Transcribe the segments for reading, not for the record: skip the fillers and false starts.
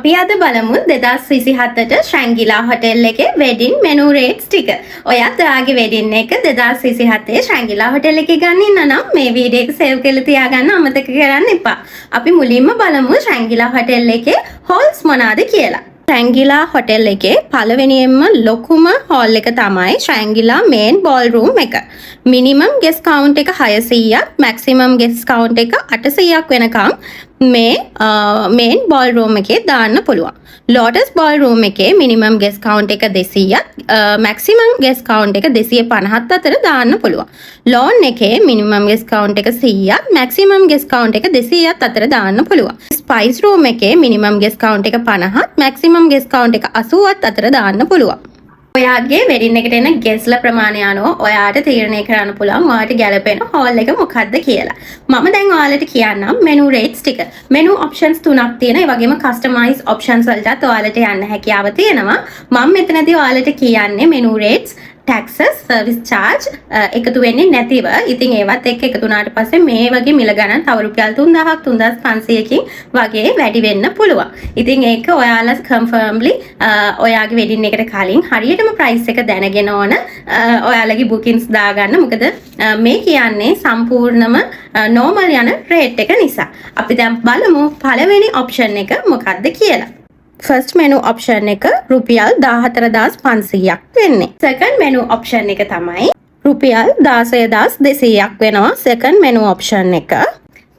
අපි අද බලමු 2027ට ශැංගිලා හොටෙල් එකේ වෙඩින් මෙනු රේට්ස් ටික. ඔයත් ඔයාගේ වෙඩින් එක 2027 ශැංගිලා හොටෙල් එකේ ගන්න ඉන්න නම් මේ වීඩියෝ එක සේව් කරලා තියාගන්න අමතක කරන්න එපා. අපි මුලින්ම බලමු ශැංගිලා හොටෙල් එකේ හෝල්ස් මොනවාද කියලා. ශැංගිලා හොටෙල් එකේ පළවෙනියෙන්ම ලොකුම හෝල් එක තමයි ශැංගිලා මේන් බෝල්රූම් එක. මිනිමම් ගෙස්ට් කවුන්ට් එක 600ක්, මැක්සිමම් ගෙස්ට් කවුන්ට් එක 800ක් වෙනකම් මේ මේන් බෝල්රූම් එකේ දාන්න පුළුවන්. ලෝටස් බෝල්රූම් එකේ මිනිමම් ගෙස්ට් කවුන්ට් එක 200ක්, මැක්සිමම් ගෙස්ට් කවුන්ට් එක 250ත් අතර දාන්න පුළුවන්. ලෝන් එකේ මිනිමම් ගෙස්ට් කවුන්ට් එක 100ක්, මැක්සිමම් ගෙස්ට් කවුන්ට් එක 200ත් අතර දාන්න පුළුවන්. ස්පයිස් රූම් එකේ මිනිමම් ගෙස්ට් කවුන්ට් එක 50ක්, මැක්සිමම් ගෙස්ට් කවුන්ට් එක 80ත් අතර දාන්න පුළුවන්. ඔයාගේ වෙඩින් එකට එන ගෙස්ලා ප්‍රමාණය අනුව ඔයාට තීරණය කරන්න පුළුවන් ඔයාට ගැලපෙන හෝල් එක මොකක්ද කියලා. මම දැන් ඔයාලට කියන්නම් මෙනු රේට්ස් ටික. මෙනු ඔප්ෂන්ස් තුනක් තියෙනවා. ඒ වගේම කස්ටමයිස් ඔප්ෂන්ස් වලටත් ඔයාලට යන්න හැකියාව තියෙනවා. මම මෙතනදී ඔයාලට කියන්නේ menu rates, taxes, service charge එකතු වෙන්නේ නැතිව. ඉතින් ඒවත් එක්ක එකතු වුණාට පස්සේ මේ වගේ මිල ගණන් තව රුපියල් 3000ක් 3500කින් වගේ වැඩි වෙන්න පුළුවන්. ඉතින් ඒක ඔයාලා කන්ෆර්ම්ලි ඔයාගේ වෙඩින් එකට කලින් හරියටම ප්‍රයිස් එක දැනගෙන ඕන ඔයාලගේ බුකින්ස් දාගන්න. මොකද මේ කියන්නේ සම්පූර්ණම නෝමල් යන රේට් එක නිසා. අපි දැන් බලමු පළවෙනි ඔප්ෂන් එක මොකක්ද කියලා. ෆස්ට් මෙනු ඔප්ෂන් එක රුපියල් 14500ක් වෙන්නේ. සෙකන්ඩ් මෙනු ඔප්ෂන් එක තමයි රුපියල් 16200ක් වෙනවා සෙකන්ඩ් මෙනු ඔප්ෂන් එක.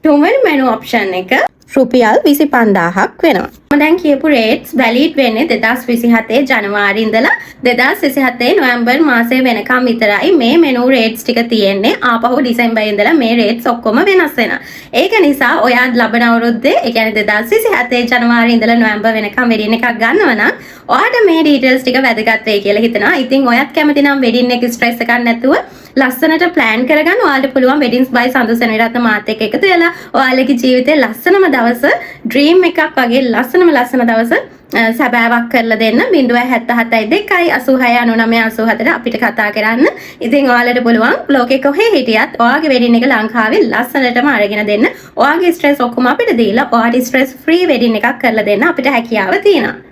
තුන්වෙනි මෙනු ඔප්ෂන් එක රුපියල් 25000ක් වෙනවා. මම දැන් කියපු රේට්ස් වැලිඩ් වෙන්නේ 2027 ජනවාරි ඉඳලා 2027 නොවැම්බර් මාසයේ වෙනකම් විතරයි මේ මෙනු රේට්ස් ටික තියෙන්නේ. ආපහු ඩිසෙම්බර් ඉඳලා මේ රේට්ස් ඔක්කොම වෙනස් වෙනවා. ඒක නිසා ඔයා ලබන අවුරුද්දේ ඒ කියන්නේ 2027 ජනවාරි ඉඳලා නොවැම්බර් වෙනකම් වෙඩින් එකක් ගන්නව නම් ඔයාට මේ ඩීටේල්ස් ටික වැදගත් වෙයි කියලා හිතනවා. ඉතින් ඔයත් කැමති නම් වෙඩින් එක ස්ට්‍රෙස් එකක් නැතුව ලස්සනට ප්ලෑන් කරගන්න. ඔයාලට පුළුවන් වෙඩින්ස් බයි සඳු සෙනවිරත්න මාත් එක්ක එකතු වෙලා ඔයාලගේ ජීවිතේ ලස්සනම දවස ඩ්‍රීම් එකක් වගේ ලස්සන දවස සැබෑවක් කරලා දෙන්න. 077 2 86 99 87 අපිට කතා කරන්න. ඉතින් ඔයාලට පුළුවන් ලෝකෙ කොහේ හිටියත් ඔයාගේ වෙඩින් එක ලංකාවේ ලස්සනටම අරගෙන දෙන්න. ඔයාගේ ස්ට්‍රෙස් ඔක්කොම අපිට දීලා ඔයාට ස්ට්‍රෙස් ෆ්‍රී වෙඩින් එකක් කරලා දෙන්න අපිට හැකියාව තියෙනවා.